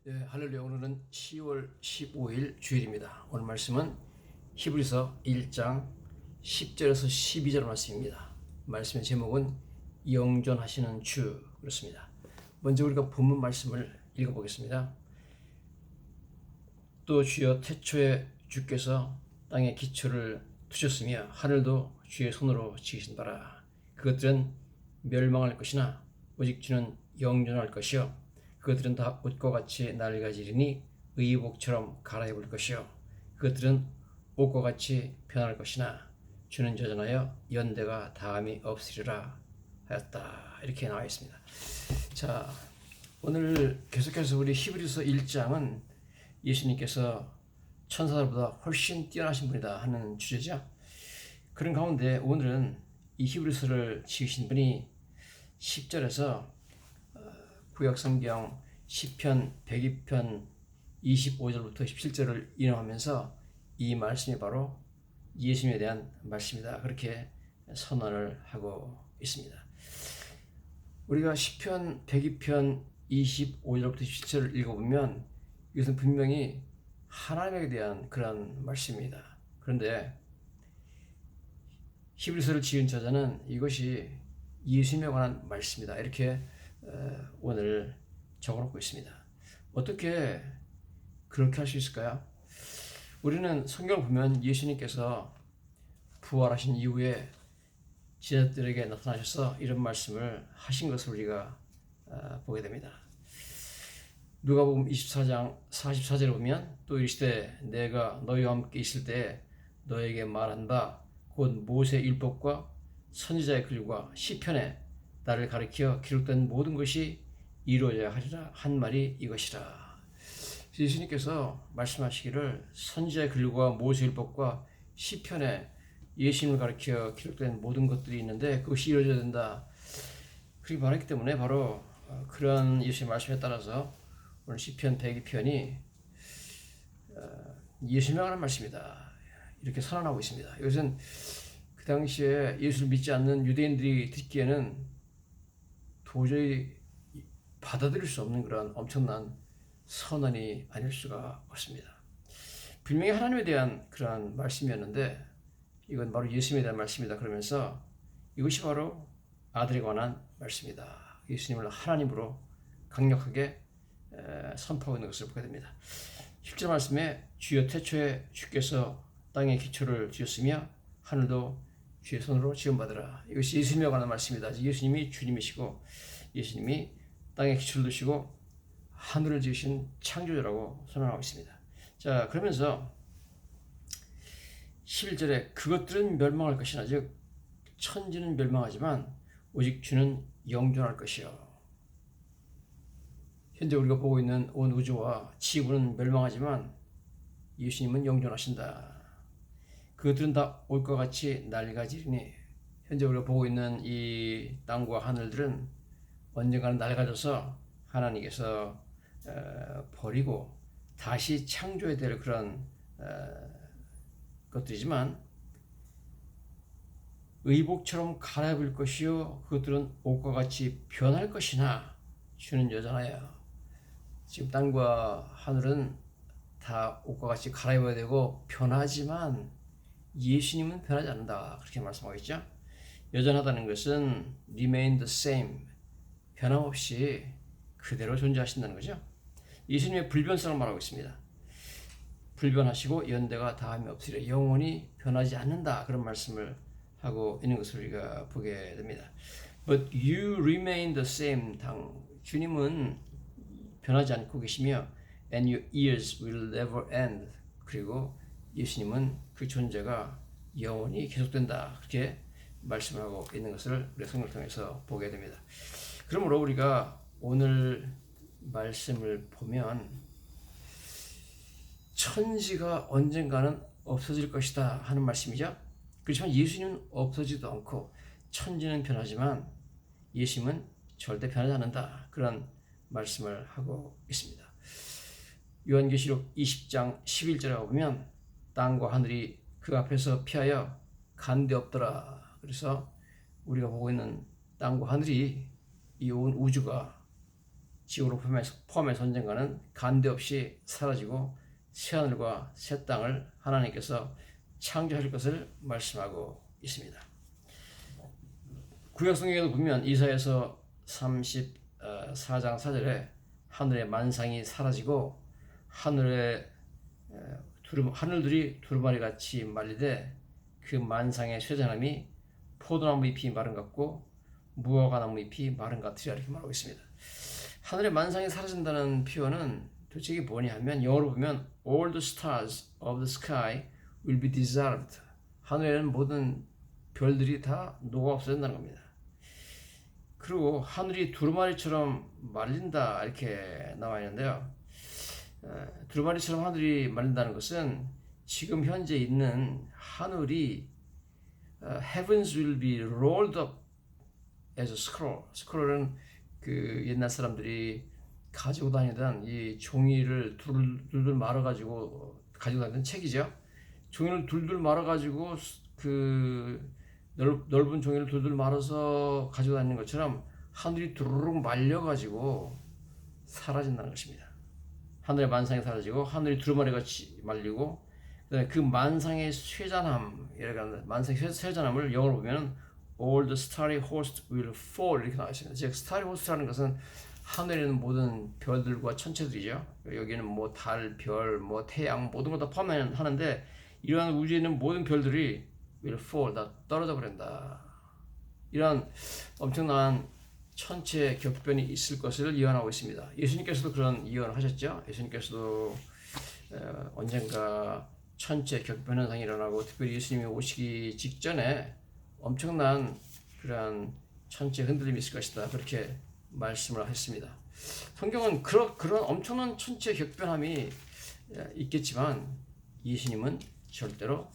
네, 할렐루야. 오늘은 10월 15일 주일입니다. 오늘 말씀은 히브리서 1장 10절에서 12절 말씀입니다. 말씀의 제목은 영존하시는 주 그렇습니다. 먼저 우리가 본문 말씀을 읽어보겠습니다. 또 주여 태초에 주께서 땅에 기초를 두셨으며 하늘도 주의 손으로 지으신 바라. 그것들은 멸망할 것이나 오직 주는 영존할 것이요 그것들은 다 옷과 같이 낡아지리니 의복처럼 갈아입을 것이요 그것들은 옷과 같이 변할 것이나 주는 여전하여 연대가 다함이 없으리라 하였다. 이렇게 나와 있습니다. 자, 오늘 계속해서 우리 히브리서 1장은 예수님께서 천사들보다 훨씬 뛰어나신 분이다 하는 주제죠. 그런 가운데 오늘은 이 히브리서를 지으신 분이 10절에서 구약성경 시편 102편 25절부터 17절을 인용하면서 이 말씀이 바로 예수님에 대한 말씀이다. 그렇게 선언을 하고 있습니다. 우리가 시편 102편 25절부터 17절을 읽어보면 이것은 분명히 하나님에 대한 그런 말씀입니다. 그런데 히브리서를 지은 저자는 이것이 예수님에 관한 말씀이다. 이렇게 오늘 적어놓고 있습니다. 어떻게 그렇게 할 수 있을까요? 우리는 성경을 보면 예수님께서 부활하신 이후에 제자들에게 나타나셔서 이런 말씀을 하신 것을 우리가 보게 됩니다. 누가복음 24장 44절에 보면 또 이르시되 내가 너희와 함께 있을 때 너에게 말한 바 곧 모세 율법과 선지자의 글과 시편에 나를 가리켜 기록된 모든 것이 이루어져야 하리라 한 말이 이것이라. 예수님께서 말씀하시기를 선지자의 글과 모세율법과 시편에 예수님을 가리켜 기록된 모든 것들이 있는데 그것이 이루어져야 된다. 그렇게 말했기 때문에 바로 그런 예수님의 말씀에 따라서 오늘 시편 102편이 예수님에 관한 말씀이다. 이렇게 선언하고 있습니다. 이것은 그 당시에 예수를 믿지 않는 유대인들이 듣기에는 도저히 받아들일 수 없는 그런 엄청난 선언이 아닐 수가 없습니다. 분명히 하나님에 대한 그런 말씀이었는데 이건 바로 예수님에 대한 말씀이다. 그러면서 이것이 바로 아들에 관한 말씀이다. 예수님을 하나님으로 강력하게 선포하고 있는 것을 보게 됩니다. 10절 말씀에 주여 태초에 주께서 땅에 기초를 지었으며 하늘도 주의 손으로 지음받으라. 이것이 예수님에 관한 말씀이다. 예수님이 주님이시고 예수님이 땅에 기초를 두시고 하늘을 지으신 창조주라고 선언하고 있습니다. 자, 그러면서 11절에 그것들은 멸망할 것이나 즉 천지는 멸망하지만 오직 주는 영존할 것이요. 현재 우리가 보고 있는 온 우주와 지구는 멸망하지만 예수님은 영존하신다. 그것들은 다 옷과 같이 낡아지리니 현재 우리가 보고 있는 이 땅과 하늘들은 언젠가는 낡아져서 하나님께서 버리고 다시 창조해야 될 그런 것들이지만 의복처럼 갈아입을 것이요 그것들은 옷과 같이 변할 것이나 주는 여전하여. 지금 땅과 하늘은 다 옷과 같이 갈아입어야 되고 변하지만 예수님은 변하지 않는다. 그렇게 말씀하고 있죠. 여전하다는 것은 remain the same, 변함없이 그대로 존재하신다는 거죠. 예수님의 불변성을 말하고 있습니다. 불변하시고 연대가 다함이 없으리라. 영원히 변하지 않는다. 그런 말씀을 하고 있는 것을 우리가 보게 됩니다. But you remain the same. 주님은 변하지 않고 계시며 and your years will never end. 그리고 예수님은 그 존재가 영원히 계속된다. 그렇게 말씀을 하고 있는 것을 우리 성경을 통해서 보게 됩니다. 그러므로 우리가 오늘 말씀을 보면 천지가 언젠가는 없어질 것이다 하는 말씀이죠. 그렇지만 예수님은 없어지도 않고 천지는 변하지만 예수님은 절대 변하지 않는다. 그런 말씀을 하고 있습니다. 요한계시록 20장 11절에 보면 땅과 하늘이 그 앞에서 피하여 간데 없더라. 그래서 우리가 보고 있는 땅과 하늘이 이 온 우주가 지구를 포함해서 언젠가는 간데 없이 사라지고 새하늘과 새 땅을 하나님께서 창조하실 것을 말씀하고 있습니다. 구약성경에도 보면 이사야서 34장 4절에 하늘의 만상이 사라지고 하늘들이 두루마리 같이 말리되 그 만상의 쇠잔함이 포도나무 잎이 마른 것 같고 무화과나무 잎이 마른 것 같으리라 이렇게 말하고 있습니다. 하늘의 만상이 사라진다는 표현은 도대체 이게 뭐냐 하면 영어로 보면 all the stars of the sky will be dissolved. 하늘에는 모든 별들이 다 녹아 없어진다는 겁니다. 그리고 하늘이 두루마리처럼 말린다 이렇게 나와 있는데요. 두루마리처럼 하늘이 말린다는 것은 지금 현재 있는 하늘이 heavens will be rolled up as a scroll. 스크롤은 그 옛날 사람들이 가지고 다니던 이 종이를 둘둘 말아가지고 가지고 다니던 책이죠. 종이를 둘둘 말아가지고 그 넓은 종이를 둘둘 말아서 가지고 다니는 것처럼 하늘이 두루룩 말려가지고 사라진다는 것입니다. 하늘의 만상이 사라지고 하늘이 두루마리같이 말리고 그다음에 그 만상의 쇠잔함, 만상의 쇠잔함을 영어로 보면 all the starry host will fall 이렇게 나와 있습니다. 즉 starry host라는 것은 하늘에 있는 모든 별들과 천체들이죠. 여기는 뭐 달, 별, 뭐 태양 모든 걸 다 포함하는데 이러한 우주에 있는 모든 별들이 will fall 다 떨어져 버린다. 이러한 엄청난 천체 격변이 있을 것을 예언하고 있습니다. 예수님께서도 그런 예언을 하셨죠. 예수님께서도 언젠가 천체 격변 현상이 일어나고 특별히 예수님이 오시기 직전에 엄청난 그러한 천체 흔들림이 있을 것이다. 그렇게 말씀을 했습니다. 성경은 그런 엄청난 천체 격변함이 있겠지만 예수님은 절대로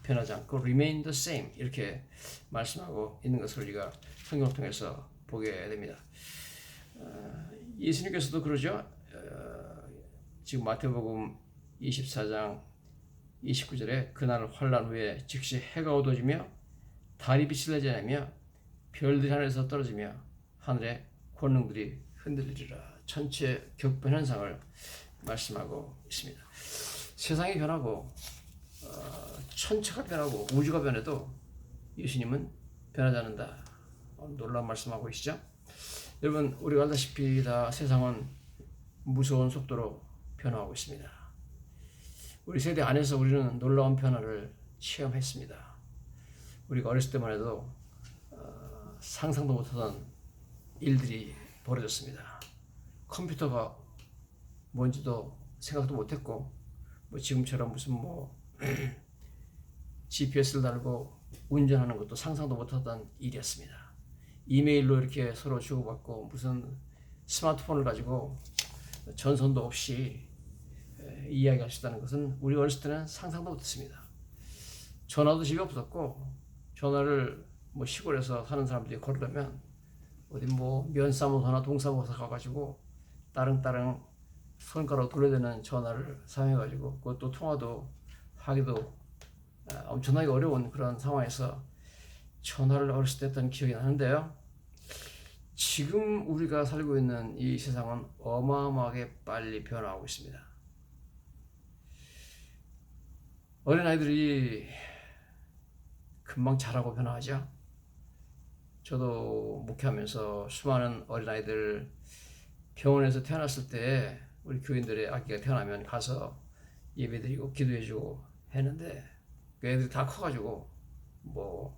변하지 않고 remain the same 이렇게 말씀하고 있는 것을 우리가 성경을 통해서 보게 됩니다. 예수님께서도 그러죠. 지금 마태복음 24장 29절에 그날 환난 후에 즉시 해가 어두워지며 달이 빛을 내지 않으며 별들이 하늘에서 떨어지며 하늘의 권능들이 흔들리리라. 천체 격변 현상을 말씀하고 있습니다. 세상이 변하고 천체가 변하고 우주가 변해도 예수님은 변하지 않는다. 놀라운 말씀하고 계시죠? 여러분 우리가 알다시피 다 세상은 무서운 속도로 변화하고 있습니다. 우리 세대 안에서 우리는 놀라운 변화를 체험했습니다. 우리가 어렸을 때만 해도 상상도 못하던 일들이 벌어졌습니다. 컴퓨터가 뭔지도 생각도 못했고 뭐 지금처럼 무슨 뭐 GPS를 달고 운전하는 것도 상상도 못하던 일이었습니다. 이메일로 이렇게 서로 주고받고 무슨 스마트폰을 가지고 전선도 없이 이야기할 수 있다는 것은 우리 어렸을 때는 상상도 못했습니다. 전화도 집에 없었고 전화를 뭐 시골에서 사는 사람들이 걸으려면 어디 뭐 면사무소나 동사무소 가가지고 따릉따릉 손가락 돌려대는 전화를 사용해가지고 그것도 통화도 하기도 엄청나게 어려운 그런 상황에서 전화를 어렸을 때 했던 기억이 나는데요. 지금 우리가 살고 있는 이 세상은 어마어마하게 빨리 변화하고 있습니다. 어린아이들이 금방 자라고 변화하죠. 저도 목회하면서 수많은 어린아이들 병원에서 태어났을 때 우리 교인들의 아기가 태어나면 가서 예배드리고 기도해주고 했는데 그 애들이 다 커가지고 뭐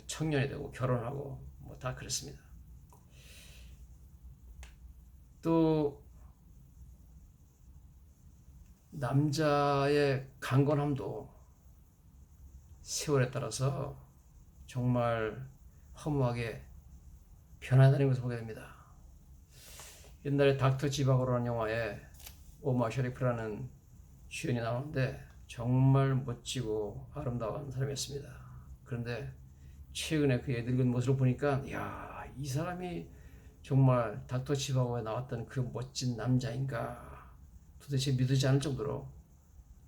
청년이 되고 결혼하고 뭐 다 그랬습니다. 또 남자의 강건함도 세월에 따라서 정말 허무하게 변화되는 것을 보게 됩니다. 옛날에 닥터 지바고라는 영화에 오마 셔리프라는 주연이 나오는데 정말 멋지고 아름다운 사람이었습니다. 그런데 최근에 그의 늙은 모습을 보니까 이 사람이 정말 닥터 지바고에 나왔던 그 멋진 남자인가 도대체 믿어지지 않을 정도로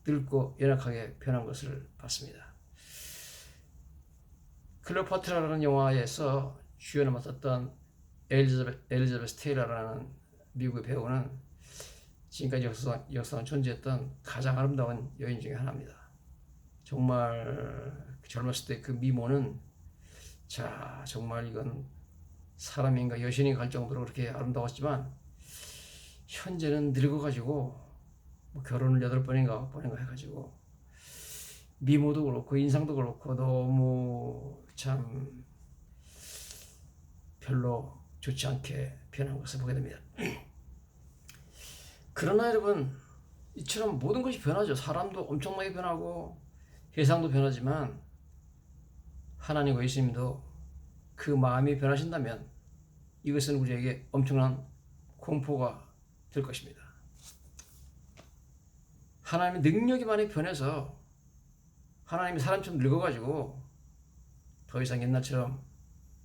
늙고 연약하게 변한 것을 봤습니다. 클레오파트라라는 영화에서 주연을 맡았던 엘리자베스 테일러라는 미국의 배우는 지금까지 역사상 존재했던 가장 아름다운 여인 중에 하나입니다. 정말 젊었을 때 그 미모는 자 정말 이건 사람인가 여신이 갈 정도로 그렇게 아름다웠지만 현재는 늙어가지고 뭐 결혼을 8번인가 9번인가 해가지고 미모도 그렇고 인상도 그렇고 너무 참 별로 좋지 않게 변한 것을 보게 됩니다. 그러나 여러분 이처럼 모든 것이 변하죠. 사람도 엄청나게 변하고 세상도 변하지만 하나님과 예수님도 그 마음이 변하신다면 이것은 우리에게 엄청난 공포가 될 것입니다. 하나님의 능력이 많이 변해서 하나님이 사람처럼 늙어가지고 더 이상 옛날처럼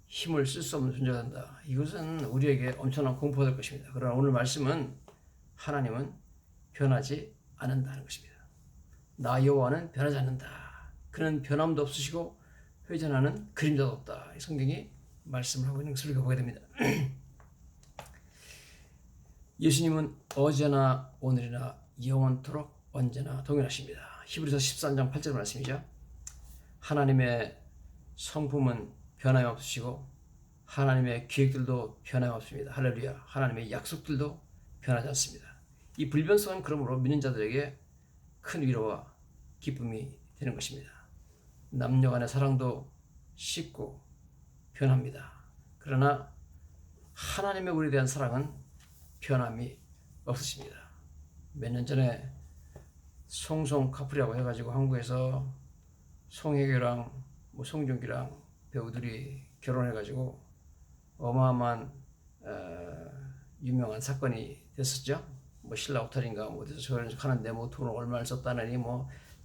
힘을 쓸 수 없는 존재가 된다. 이것은 우리에게 엄청난 공포가 될 것입니다. 그러나 오늘 말씀은 하나님은 변하지 않는다는 것입니다. 나 여호와는 변하지 않는다. 그는 변함도 없으시고 회전하는 그림자도 없다. 성경이 말씀을 하고 있는 것을 우리가 보게 됩니다. 예수님은 어제나 오늘이나 영원토록 언제나 동일하십니다. 히브리서 13장 8절 말씀이죠. 하나님의 성품은 변함이 없으시고 하나님의 계획들도 변함이 없습니다. 할렐루야. 하나님의 약속들도 변하지 않습니다. 이 불변성은 그러므로 믿는 자들에게 큰 위로와 기쁨이 되는 것입니다. 남녀 간의 사랑도 쉽고 변합니다. 그러나 하나님의 우리에 대한 사랑은 변함이 없으십니다. 몇 년 전에 송송 카풀이라고 해가지고 한국에서 송혜교랑 송중기랑 배우들이 결혼해가지고 어마어마한 유명한 사건이 됐었죠. 신라 호텔인가 어디서 저를 하는데 돈을 얼마를 썼다느니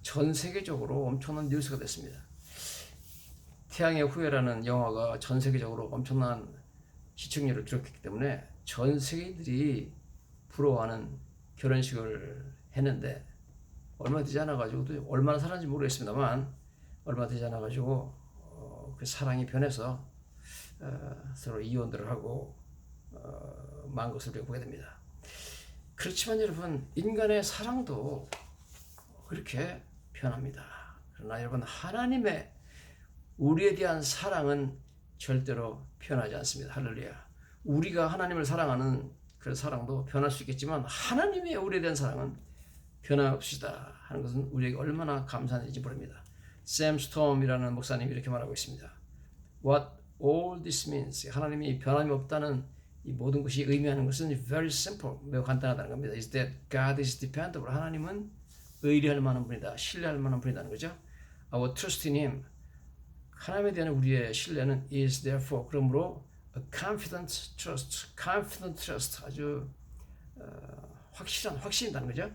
전 세계적으로 엄청난 뉴스가 됐습니다. 태양의 후예라는 영화가 전 세계적으로 엄청난 시청률을 기록했기 때문에 전 세계인들이 부러워하는 결혼식을 했는데 얼마 되지 않아가지고 얼마나 살았는지 모르겠습니다만 얼마 되지 않아가지고 그 사랑이 변해서 서로 이혼들을 하고 만 것을 우리가 보게 됩니다. 그렇지만 여러분 인간의 사랑도 그렇게 변합니다. 그러나 여러분 하나님의 우리에 대한 사랑은 절대로 변하지 않습니다. 할렐루야. 우리가 하나님을 사랑하는 그 사랑도 변할 수 있겠지만 하나님의 우리에 대한 사랑은 변함없으시다 하는 것은 우리에게 얼마나 감사한지 모릅니다. 샘 스톰이라는 목사님이 이렇게 말하고 있습니다. What all this means, 하나님이 변함이 없다는 이 모든 것이 의미하는 것은 very simple, 매우 간단하다는 겁니다. Is that God is dependable, 하나님은 의리할 만한 분이다, 신뢰할 만한 분이라는 거죠. Our trust in Him, 하나님에 대한 우리의 신뢰는 is therefore, 그러므로 a confident trust, 아주 확실한 확신이라는 거죠.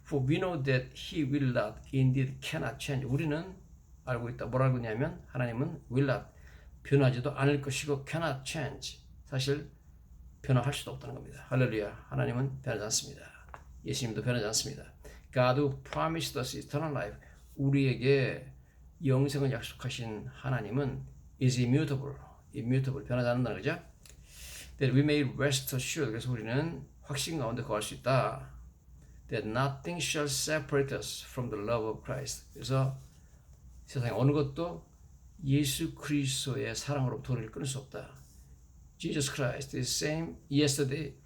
For we know that He will not, indeed cannot change. 우리는 알고 있다. 뭘 알고 있냐면 하나님은 will not, 변하지도 않을 것이고 cannot change, 사실 변화할 수도 없다는 겁니다. 할렐루야. 하나님은 변하지 않습니다. 예수님도 변하지 않습니다. God who promised us eternal life, 우리에게 영생을 약속하신 하나님은 is immutable, 변하지 않는다는 거죠. That we may rest assured, 그래서 우리는 확신 가운데 거할 수 있다. That nothing shall separate us from the love of Christ. 그래서 세상에 어느 것도 예수 그리스도의 사랑으로부터 우리를 끊을 수 없다. Jesus Christ is the same yesterday,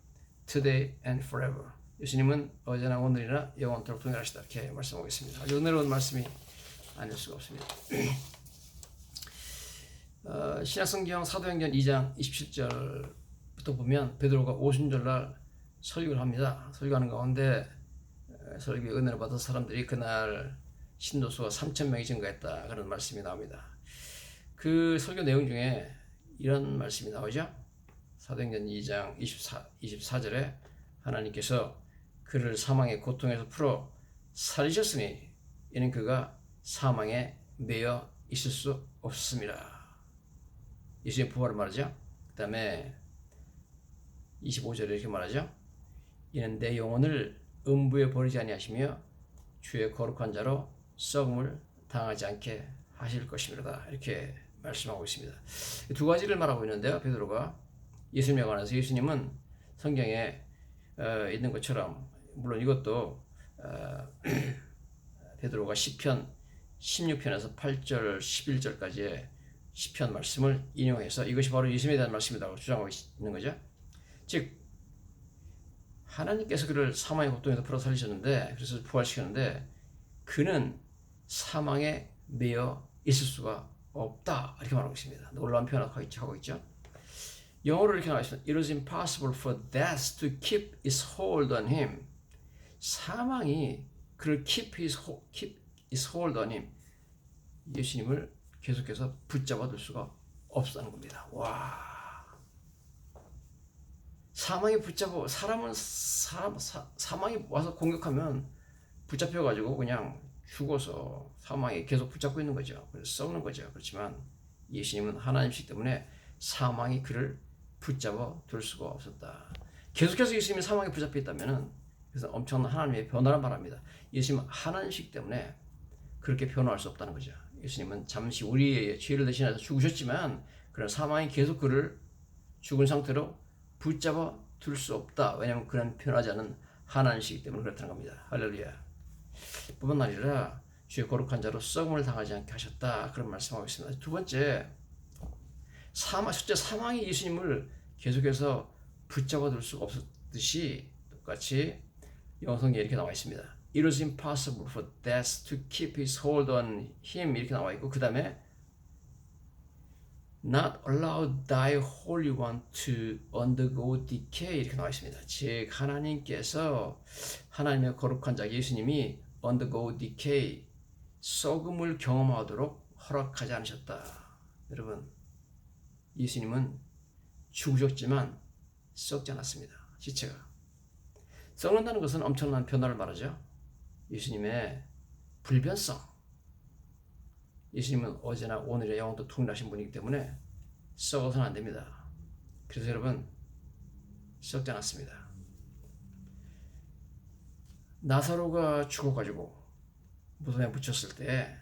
today and forever. 예수님은 어제나 오늘이나 영원토록 동일하시다. 이렇게 말씀하고 있습니다. 아주 은혜로운 말씀이 아닐 수가 없습니다. 신약성경 사도행전 2장 27절부터 보면 베드로가 오순절날 설교를 합니다. 설교하는 가운데 설교의 은혜를 받은 사람들이 그날 신도수가 3,000명이 증가했다. 그런 말씀이 나옵니다. 그 설교 내용 중에 이런 말씀이 나오죠. 사도행전 2장 24절에 하나님께서 그를 사망의 고통에서 풀어 살리셨으니 이는 그가 사망에 매여 있을 수 없습니다. 예수님의 부활을 말하죠. 그 다음에 25절에 이렇게 말하죠. 이는 내 영혼을 음부에 버리지 아니하시며 주의 거룩한 자로 썩음을 당하지 않게 하실 것입니다. 이렇게 말씀하고 있습니다. 두 가지를 말하고 있는데요. 베드로가 예수님에 관해서 예수님은 성경에 있는 것처럼 물론 이것도 베드로가 시편 16편에서 8절 11절까지의 시편 말씀을 인용해서 이것이 바로 예수님에 대한 말씀이라고 주장하고 있는 거죠. 즉 하나님께서 그를 사망의 고통에서 풀어 살리셨는데 그래서 부활시켰는데 그는 사망에 매여 있을 수가 없다 이렇게 말하고 있습니다. 놀라운 표현을 하고 있죠. 영어로 이렇게 나와 있습니다. It was impossible for death to keep its hold on him. 사망이 그를 keep its hold on him. 예수님을 계속해서 붙잡아 둘 수가 없다는 겁니다. 와. 사망이 붙잡아 사람은 사망이 와서 공격하면 붙잡혀 가지고 그냥 죽어서 사망이 계속 붙잡고 있는 거죠. 그래서 썩는 거죠. 그렇지만 예수님은 하나님이시기 때문에 사망이 그를 붙잡아 둘 수가 없었다. 계속해서 예수님이 사망에 붙잡혀 있다면은 그래서 엄청난 하나님의 변화를 말합니다. 예수님은 하나님이시기 때문에 그렇게 변화할 수 없다는 거죠. 예수님은 잠시 우리의 죄를 대신해서 죽으셨지만 그런 사망이 계속 그를 죽은 상태로 붙잡아 둘 수 없다. 왜냐하면 그는 변하지 않은 하나님이시기 때문에 그렇다는 겁니다. 할렐루야. 뿐만 아니라 주의 거룩한 자로 썩음을 당하지 않게 하셨다. 그런 말씀하고 있습니다. 두 번째, 첫째 사망이 예수님을 계속해서 붙잡아 둘 수가 없었듯이 똑같이 영어 성경에 이렇게 나와 있습니다. It was impossible for death to keep his hold on him 이렇게 나와 있고 그 다음에 Not allow thy holy one to undergo decay 이렇게 나와 있습니다. 즉 하나님께서 하나님의 거룩한 자 예수님이 undergo decay 썩음을 경험하도록 허락하지 않으셨다. 여러분 예수님은 죽으셨지만 썩지 않았습니다. 시체가 썩는다는 것은 엄청난 변화를 말하죠. 예수님의 불변성 예수님은 어제나 오늘의 영원토록 동일하신 분이기 때문에 썩어서는 안 됩니다. 그래서 여러분 썩지 않았습니다. 나사로가 죽어가지고 무덤에 붙였을 때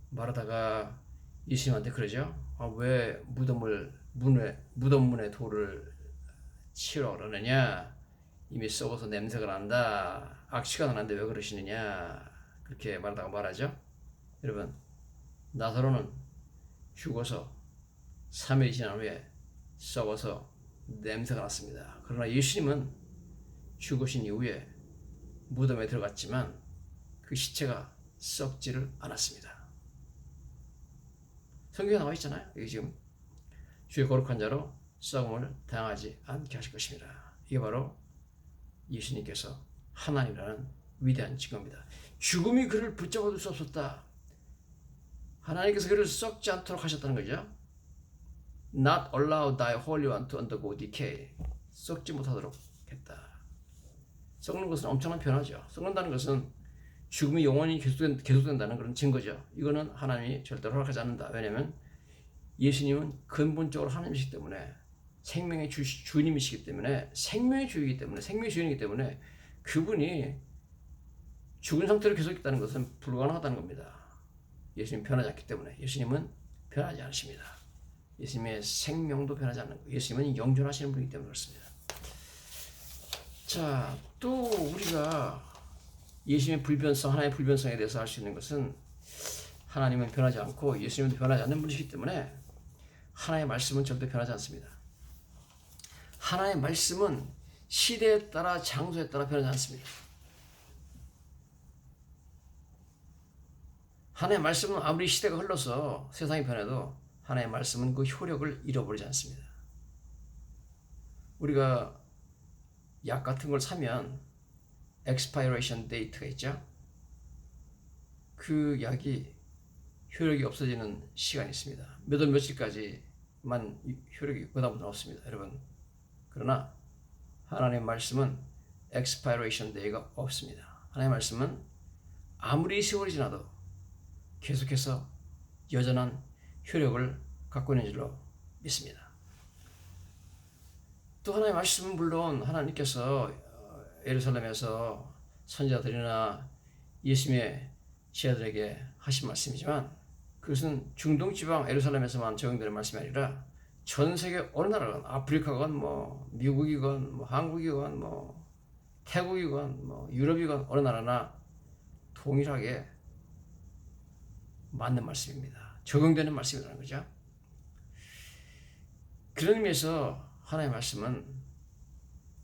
마르다가 예수님한테 그러죠. 왜 무덤 문에 돌을 치우라 그러느냐? 이미 썩어서 냄새가 난다. 악취가 나는데 왜 그러시느냐? 그렇게 마르다가 말하죠. 여러분 나사로는 죽어서 3일이 지난 후에 썩어서 냄새가 났습니다. 그러나 예수님은 죽으신 이후에 무덤에 들어갔지만 그 시체가 썩지를 않았습니다. 성경에 나와 있잖아요. 여기 지금 주의 거룩한 자로 썩음을 당하지 않게 하실 것입니다. 이게 바로 예수님께서 하나님이라는 위대한 증거입니다. 죽음이 그를 붙잡아 둘 수 없었다. 하나님께서 그를 썩지 않도록 하셨다는 거죠. Not allow thy holy one to undergo decay. 썩지 못하도록 했다. 썩는 것은 엄청난 변화죠. 썩는다는 것은 죽음이 영원히 계속된다는 그런 증거죠. 이거는 하나님이 절대로 허락하지 않는다. 왜냐하면 예수님은 근본적으로 하나님이시기 때문에 생명의 주님이시기 때문에 생명의 주이기 때문에 생명의 주인이기 때문에 그분이 죽은 상태로 계속 있다는 것은 불가능하다는 겁니다. 예수님 변하지 않기 때문에 예수님은 변하지 않으십니다. 예수님의 생명도 변하지 않는 거예요. 예수님은 영존하시는 분이기 때문에 그렇습니다. 자, 또 우리가 예수님의 불변성, 하나님의 불변성에 대해서 알 수 있는 것은 하나님은 변하지 않고 예수님은 변하지 않는 분이시기 때문에 하나님의 말씀은 절대 변하지 않습니다. 하나님의 말씀은 시대에 따라 장소에 따라 변하지 않습니다. 하나님의 말씀은 아무리 시대가 흘러서 세상이 변해도 하나님의 말씀은 그 효력을 잃어버리지 않습니다. 우리가 약 같은 걸 사면 expiration date가 있죠. 그 약이 효력이 없어지는 시간이 있습니다. 몇 월 며칠까지만 효력이 그다음부터는 없습니다. 여러분 그러나 하나님의 말씀은 expiration date가 없습니다. 하나님의 말씀은 아무리 세월이 지나도 계속해서 여전한 효력을 갖고 있는 줄로 믿습니다. 또 하나님의 말씀은 물론 하나님께서 예루살렘에서 선지자들이나 예수님의 제자들에게 하신 말씀이지만 그것은 중동 지방 예루살렘에서만 적용되는 말씀이 아니라 전 세계 어느 나라건 아프리카건 뭐 미국이건 뭐 한국이건 뭐 태국이건 뭐 유럽이건 어느 나라나 동일하게 맞는 말씀입니다. 적용되는 말씀이라는 거죠. 그런 의미에서 하나님의 말씀은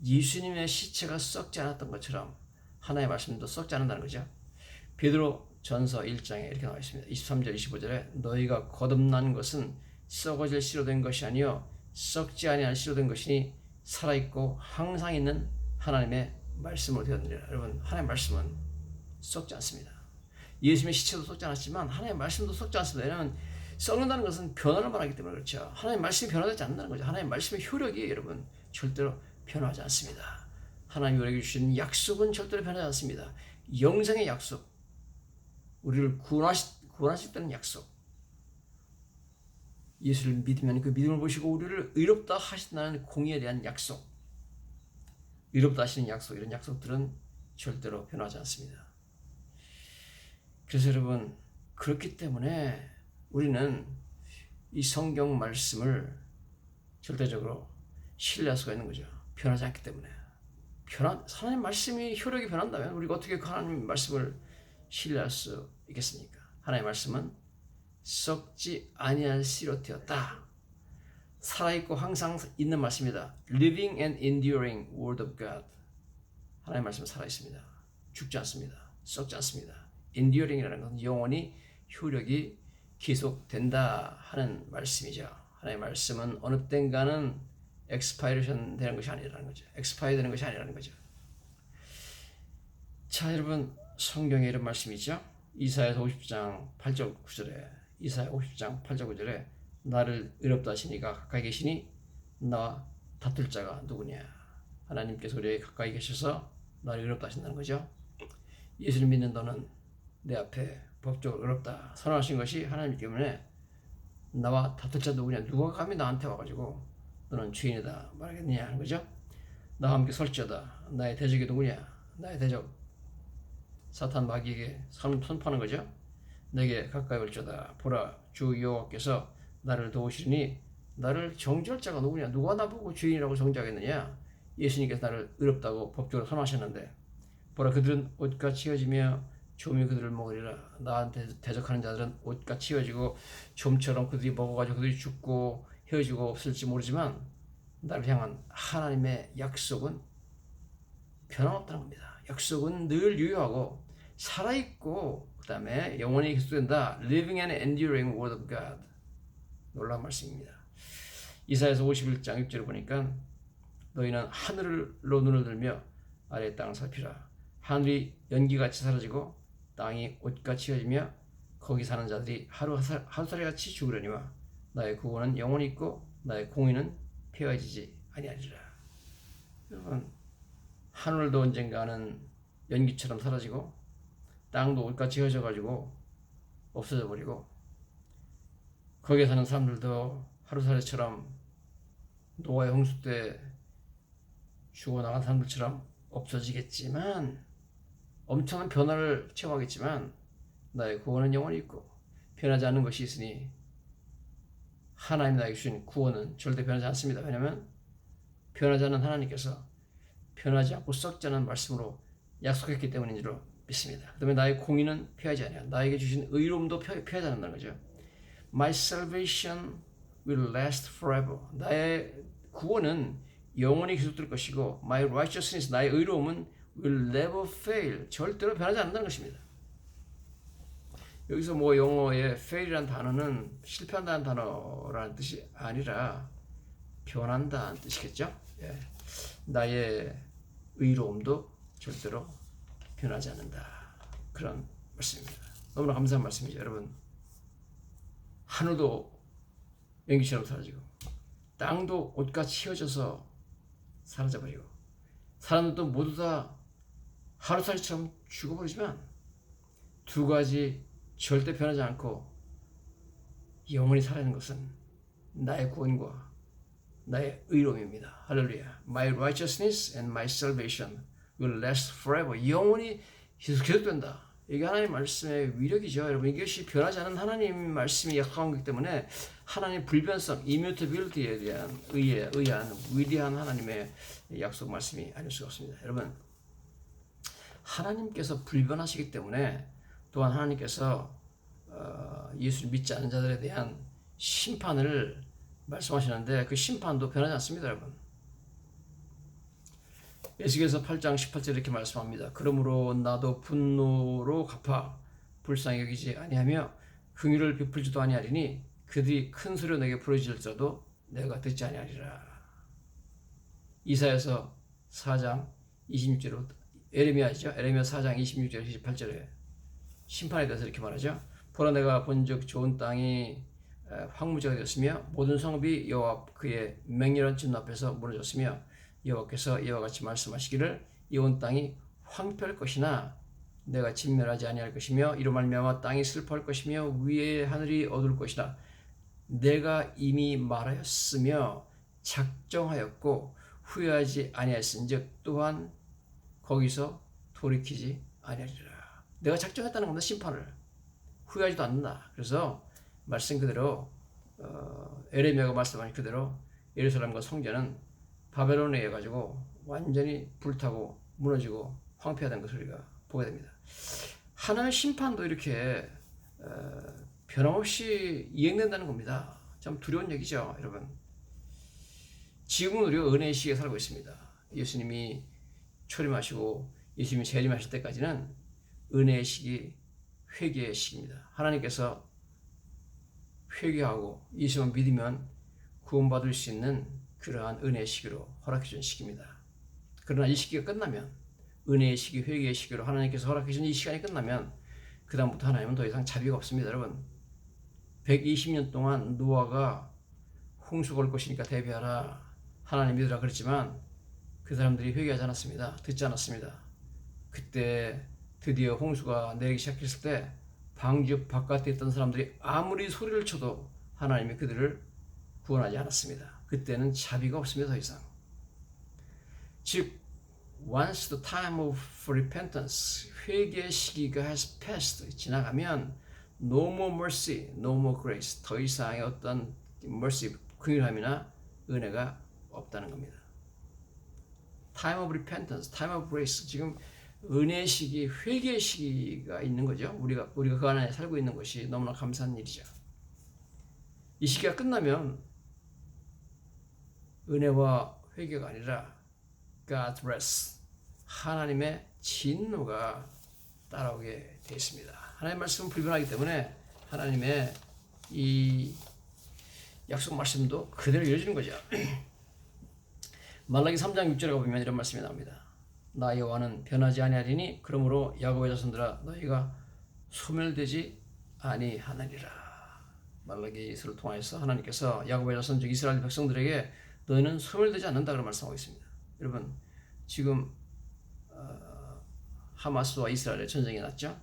예수님의 시체가 썩지 않았던 것처럼 하나님의 말씀도 썩지 않는다는 거죠. 베드로 전서 1장에 이렇게 나와 있습니다. 23절 25절에 너희가 거듭난 것은 썩어질 씨로 된 것이 아니요 썩지 아니할 씨로 된 것이니 살아있고 항상 있는 하나님의 말씀으로 되었느니라. 여러분, 하나님의 말씀은 썩지 않습니다. 예수님의 시체도 썩지 않았지만 하나님의 말씀도 썩지 않습니다. 왜냐하면 썩는다는 것은 변화를 말하기 때문에 그렇죠. 하나님의 말씀이 변화되지 않는다는 거죠. 하나님의 말씀의 효력이 여러분 절대로 변화하지 않습니다. 하나님이 우리에게 주신 약속은 절대로 변하지 않습니다. 영생의 약속, 우리를 구원하시겠다는 약속, 예수를 믿으면 그 믿음을 보시고 우리를 의롭다 하신다는 공의에 대한 약속, 의롭다 하시는 약속, 이런 약속들은 절대로 변하지 않습니다. 그래서 여러분, 그렇기 때문에 우리는 이 성경 말씀을 절대적으로 신뢰할 수가 있는 거죠. 변하지 않기 때문에. 하나님 말씀이 효력이 변한다면 우리가 어떻게 그 하나님 말씀을 신뢰할 수 있겠습니까? 하나님의 말씀은 썩지 아니할 씨로 되었다. 살아있고 항상 있는 말씀이다. Living and enduring word of God. 하나님의 말씀은 살아있습니다. 죽지 않습니다. 썩지 않습니다. Enduring이라는 것은 영원히 효력이 계속된다 하는 말씀이죠. 하나님의 말씀은 어느 땐가는 expiration 되는 것이 아니라는 거죠. expire 되는 것이 아니라는 거죠. 자, 여러분, 성경에 이런 말씀이 있죠. 이사야서 50장 8절 9절에 이사야 50장 8절 9절에 나를 의롭다 하시니가 가까이 계시니 나와 다툴 자가 누구냐. 하나님께서 우리에게 가까이 계셔서 나를 의롭다 하신다는 거죠. 예수를 믿는 너는 내 앞에 법적으로 의롭다 선언하신 것이 하나님 때문에 나와 다툴 자 누구냐. 누가 감히 나한테 와가지고 너는 죄인이다 말하겠느냐 하는 거죠. 나와 함께 설지어다. 나의 대적이 누구냐. 나의 대적 사탄 마귀에게 선포하는 거죠. 내게 가까이 올지어다. 보라, 주 여호와께서 나를 도우시리니 나를 정죄할 자가 누구냐. 누가 나보고 죄인이라고 정죄하겠느냐. 예수님께서 나를 의롭다고 법적으로 선언하셨는데 보라, 그들은 옷과 치어지며 좀이 그들을 먹으리라. 나한테 대적하는 자들은 옷과 치어지고 좀처럼 그들이 먹어가지고 그들이 죽고 헤어지고 없을지 모르지만 나를 향한 하나님의 약속은 변함없다는 겁니다. 약속은 늘 유효하고 살아있고 그 다음에 영원히 계속된다. Living and enduring word of God. 놀라운 말씀입니다. 이사야서 51장 6절을 보니까 너희는 하늘로 눈을 들며 아래 땅을 살피라. 하늘이 연기같이 사라지고 땅이 옷같이 휘어지며 거기 사는 자들이 하루살이같이 죽으려니와 나의 구원은 영원히 있고 나의 공의는 폐허해지지 아니하리라. 여러분, 하늘도 언젠가는 연기처럼 사라지고 땅도 옷같이 휘어져가지고 없어져 버리고 거기에 사는 사람들도 하루살이처럼 노아의 홍수 때 죽어나간 사람들처럼 없어지겠지만 엄청난 변화를 체험하겠지만 나의 구원은 영원히 있고 변하지 않는 것이 있으니 하나님 나에게 주신 구원은 절대 변하지 않습니다. 왜냐하면 변하지 않는 하나님께서 변하지 않고 썩지 않은 말씀으로 약속했기 때문인 줄 믿습니다. 그 다음에 나의 공의는 폐하지 아니하. 나에게 주신 의로움도 폐하지 않는다는 거죠. My salvation will last forever. 나의 구원은 영원히 계속될 것이고 My righteousness, 나의 의로움은 will never fail. 절대로 변하지 않는다는 것입니다. 여기서 뭐 영어의 fail이라는 단어는 실패한다는 단어라는 뜻이 아니라 변한다는 뜻이겠죠. 예. 나의 의로움도 절대로 변하지 않는다. 그런 말씀입니다. 너무나 감사한 말씀이죠. 여러분, 하늘도 연기처럼 사라지고 땅도 옷같이 휘어져서 사라져버리고 사람들도 모두 다 하루살이처럼 죽어버리지만 두 가지 절대 변하지 않고 영원히 살아있는 것은 나의 구원과 나의 의로움입니다. 할렐루야. My righteousness and my salvation will last forever. 영원히 계속된다. 이게 하나님 말씀의 위력이죠. 여러분, 이것이 변하지 않는 하나님 말씀이 약속한 거기 때문에 하나님의 불변성, immutability에 대한 의한 위대한 하나님의 약속 말씀이 아닐 수가 없습니다. 여러분, 하나님께서 불변하시기 때문에 또한 하나님께서 예수를 믿지 않는 자들에 대한 심판을 말씀하시는데 그 심판도 변하지 않습니다, 여러분. 에스겔서 8장 18절 이렇게 말씀합니다. 그러므로 나도 분노로 갚아 불쌍히 여기지 아니하며 긍휼을 베풀지도 아니하리니 그들이 큰 소리로 내게 부르짖을지라도 내가 듣지 아니하리라. 이사야서 4장 26절로 에레미야죠. 에레미야 4장 26절 28절에 심판에 대해서 이렇게 말하죠. 보라 내가 본즉 좋은 땅이 황무지가 되었으며 모든 성읍이 여호와 그의 맹렬한 진노 앞에서 무너졌으며 여호와께서 이와 같이 말씀하시기를 이 온 땅이 황폐할 것이나 내가 진멸하지 아니할 것이며 이로 말미암아 땅이 슬퍼할 것이며 위의 하늘이 어두울 것이나 내가 이미 말하였으며 작정하였고 후회하지 아니하였은즉 또한 거기서 돌이키지 아니하리라. 내가 작정했다는 겁니다. 심판을 후회하지도 않는다. 그래서 말씀 그대로 에레미야가 말씀한 그대로 예루살렘과 성전은 바벨론에 의해 가지고 완전히 불타고 무너지고 황폐화된 것을 우리가 보게 됩니다. 하나님의 심판도 이렇게 변함없이 이행된다는 겁니다. 참 두려운 얘기죠, 여러분. 지금은 우리가 은혜의 시기에 살고 있습니다. 예수님이 초림하시고 예수님이 재림하실 때까지는 은혜의 시기, 회개의 시기입니다. 하나님께서 회개하고 예수만 믿으면 구원받을 수 있는 그러한 은혜의 시기로 허락해 준 시기입니다. 그러나 이 시기가 끝나면 은혜의 시기, 회개의 시기로 하나님께서 허락해 준 이 시간이 끝나면 그 다음부터 하나님은 더 이상 자비가 없습니다. 여러분 120년 동안 노아가 홍수가 올 것이니까 대비하라 하나님 믿으라 그랬지만 그 사람들이 회개하지 않았습니다. 듣지 않았습니다. 그때 드디어 홍수가 내리기 시작했을 때 방주 바깥에 있던 사람들이 아무리 소리를 쳐도 하나님이 그들을 구원하지 않았습니다. 그때는 자비가 없습니다. 더 이상. 즉 once the time of repentance 회개의 시기가 has passed 지나가면 no more mercy, no more grace 더 이상의 어떤 mercy 긍휼함이나 은혜가 없다는 겁니다. time of repentance, time of grace 지금 은혜의 시기, 회개의 시기가 있는 거죠. 우리가 그 안에 살고 있는 것이 너무나 감사한 일이죠. 이 시기가 끝나면 은혜와 회개가 아니라 God's wrath, 하나님의 진노가 따라오게 되어 있습니다. 하나님의 말씀은 불변하기 때문에 하나님의 이 약속 말씀도 그대로 이어지는 거죠. 말라기 3장 6절에 보면 이런 말씀이 나옵니다. 나 여호와는 변하지 아니하리니 그러므로 야곱의 자손들아 너희가 소멸되지 아니하느니라. 말라기서를 통하여서 하나님께서 야곱의 자손 즉 이스라엘 백성들에게 너희는 소멸되지 않는다고 말씀하고 있습니다. 여러분 지금 하마스와 이스라엘의 전쟁이 났죠.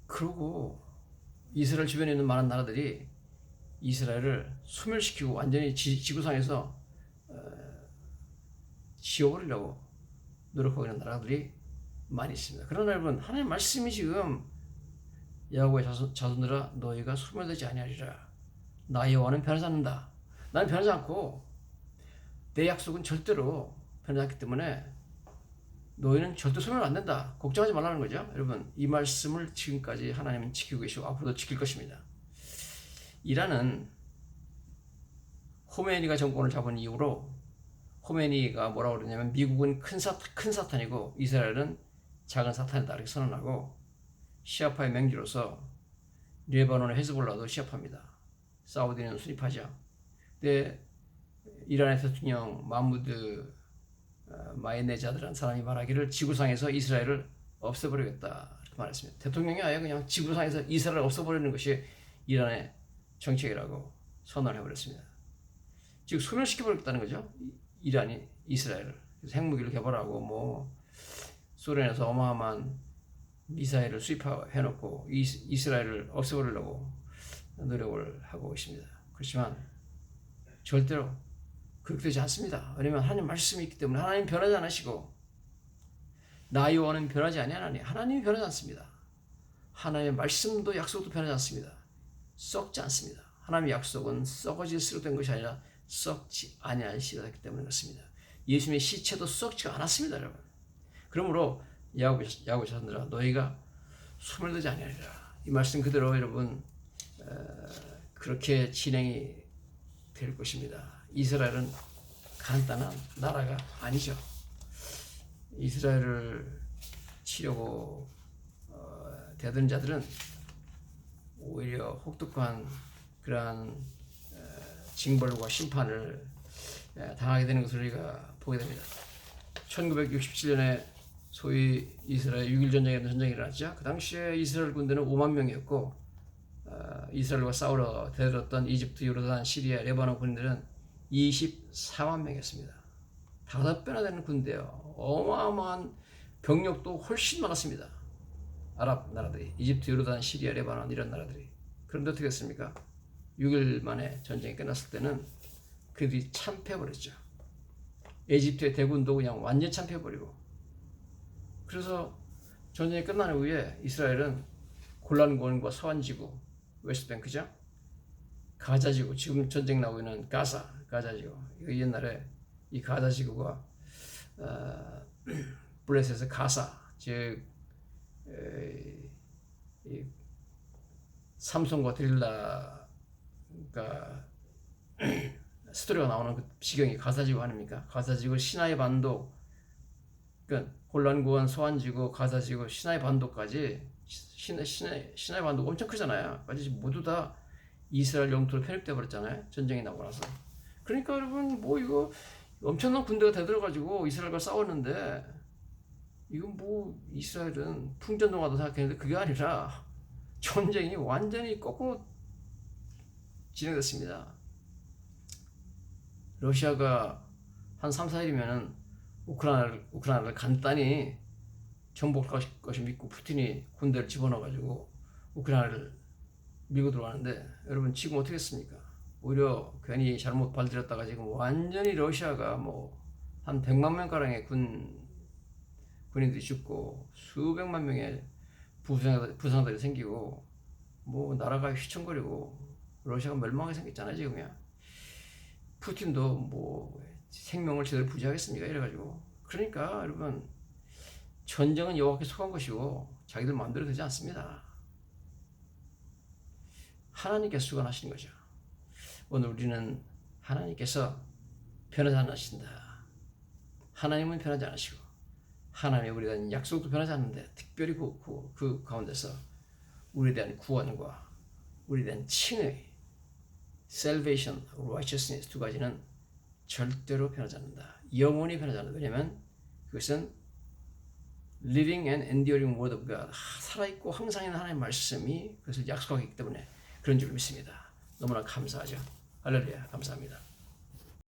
그리고 이스라엘 주변에 있는 많은 나라들이 이스라엘을 소멸시키고 완전히 지구상에서 지워버리려고 노력하고 있는 나라들이 많이 있습니다. 그러나 여러분 하나님의 말씀이 지금 야곱의 자손들아 너희가 소멸되지 아니하리라. 나 여호와는 변하지 않는다. 나는 변하지 않고 내 약속은 절대로 변하지 않기 때문에 너희는 절대 소멸 안 된다. 걱정하지 말라는 거죠. 여러분 이 말씀을 지금까지 하나님은 지키고 계시고 앞으로도 지킬 것입니다. 이란은 호메니가 정권을 잡은 이후로 호메니가 뭐라고 그러냐면 미국은 큰 사탄이고 이스라엘은 작은 사탄이다 이렇게 선언하고 시아파의 맹주로서 레바논의 헤즈볼라도 시아파입니다. 사우디는 순위파죠. 근데 이란의 대통령 마무드 마이네자드라는 사람이 말하기를 지구상에서 이스라엘을 없애버리겠다 이렇게 말했습니다. 대통령이 아예 그냥 지구상에서 이스라엘을 없애버리는 것이 이란의 정책이라고 선언을 해버렸습니다. 즉 소멸시켜버리겠다는 거죠. 이란이 이스라엘을. 그래서 핵무기를 개발하고 뭐 소련에서 어마어마한 미사일을 수입해놓고 이스라엘을 없애버리려고 노력을 하고 있습니다. 그렇지만 절대로 그렇게 되지 않습니다. 왜냐하면 하나님 말씀이 있기 때문에 하나님 변하지 않으시고 나 여호와는 변하지 아니하나니 하나님이 변하지 않습니다. 하나님의 말씀도 약속도 변하지 않습니다. 썩지 않습니다. 하나님의 약속은 썩어질 수로 된 것이 아니라 썩지 아니한 시다였기 때문에 그렇습니다. 예수님의 시체도 썩지가 않았습니다, 여러분. 그러므로 야곱의 자손들아 너희가 숨을 들지 아니하리라. 이 말씀 그대로 여러분 그렇게 진행이 될 것입니다. 이스라엘은 간단한 나라가 아니죠. 이스라엘을 치려고 대든 자들은 오히려 혹독한 그러한 징벌과 심판을 당하게 되는 것을 우리가 보게 됩니다. 1967년에 소위 이스라엘 6.1 전쟁이 일어났죠. 그 당시에 이스라엘 군대는 5만 명이었고 이스라엘과 싸우러 대들었던 이집트, 요르단, 시리아, 레바논 군인들은 24만 명이었습니다. 5배나 되는 군대요. 어마어마한 병력도 훨씬 많았습니다. 아랍 나라들이, 이집트, 요르단, 시리아, 레바논 이런 나라들이. 그런데 어떻게 했습니까? 6일 만에 전쟁이 끝났을 때는 그들이 참패해버렸죠. 에집트의 대군도 그냥 완전 참패해버리고. 그래서 전쟁이 끝난 후에 이스라엘은 골란고원과 서안지구, 웨스트뱅크죠. 가자지구, 지금 전쟁 나오고 있는 가자지구. 이거 옛날에 이 가자지구가 블레셋에서 가사, 즉 삼손과 데릴라가 스토리가 나오는 그 지경이 가사지구 아닙니까? 가사지구, 시나이 반도, 그러니까 골란고원, 소안지구, 가사지구, 시나이 반도까지 시나이 반도 엄청 크잖아요. 까지 모두 다 이스라엘 영토로 편입돼 버렸잖아요. 전쟁이 나고 나서. 그러니까 여러분 뭐 이거 엄청난 군대가 대들어가지고 이스라엘과 싸웠는데 이건 뭐 이스라엘은 풍전등화도 생각했는데 그게 아니라 전쟁이 완전히 거꾸로 진행됐습니다. 러시아가 한 3, 4일이면은 우크라이나를 간단히 정복할 것이 믿고 푸틴이 군대를 집어넣어가지고 우크라이나를 밀고 들어가는데 여러분 지금 어떻게 했습니까? 오히려 괜히 잘못 발들였다가 지금 완전히 러시아가 뭐 한 100만 명가량의 군인들이 죽고 수백만 명의 부상들이 생기고 뭐 나라가 휘청거리고 러시아가 멸망하게 생겼잖아요 지금이야. 푸틴도 뭐 생명을 제대로 부지하겠습니까? 이래가지고. 그러니까 여러분 전쟁은 여호와께 속한 것이고 자기들 마음대로 되지 않습니다. 하나님께서 주관하시는 거죠. 오늘 우리는 하나님께서 변하지 않으신다. 하나님은 변하지 않으시고 하나님의 우리에 대한 약속도 변하지 않는데 특별히 그 가운데서 우리에 대한 구원과 우리에 대한 칭의 salvation, righteousness 두 가지는 절대로 변하지 않는다. 영원히 변하지 않는다. 왜냐하면 그것은 living and enduring word of God, 살아있고 항상 있는 하나님의 말씀이 그것을 약속하기 때문에 그런 줄 믿습니다. 너무나 감사하죠. 할렐루야, 감사합니다.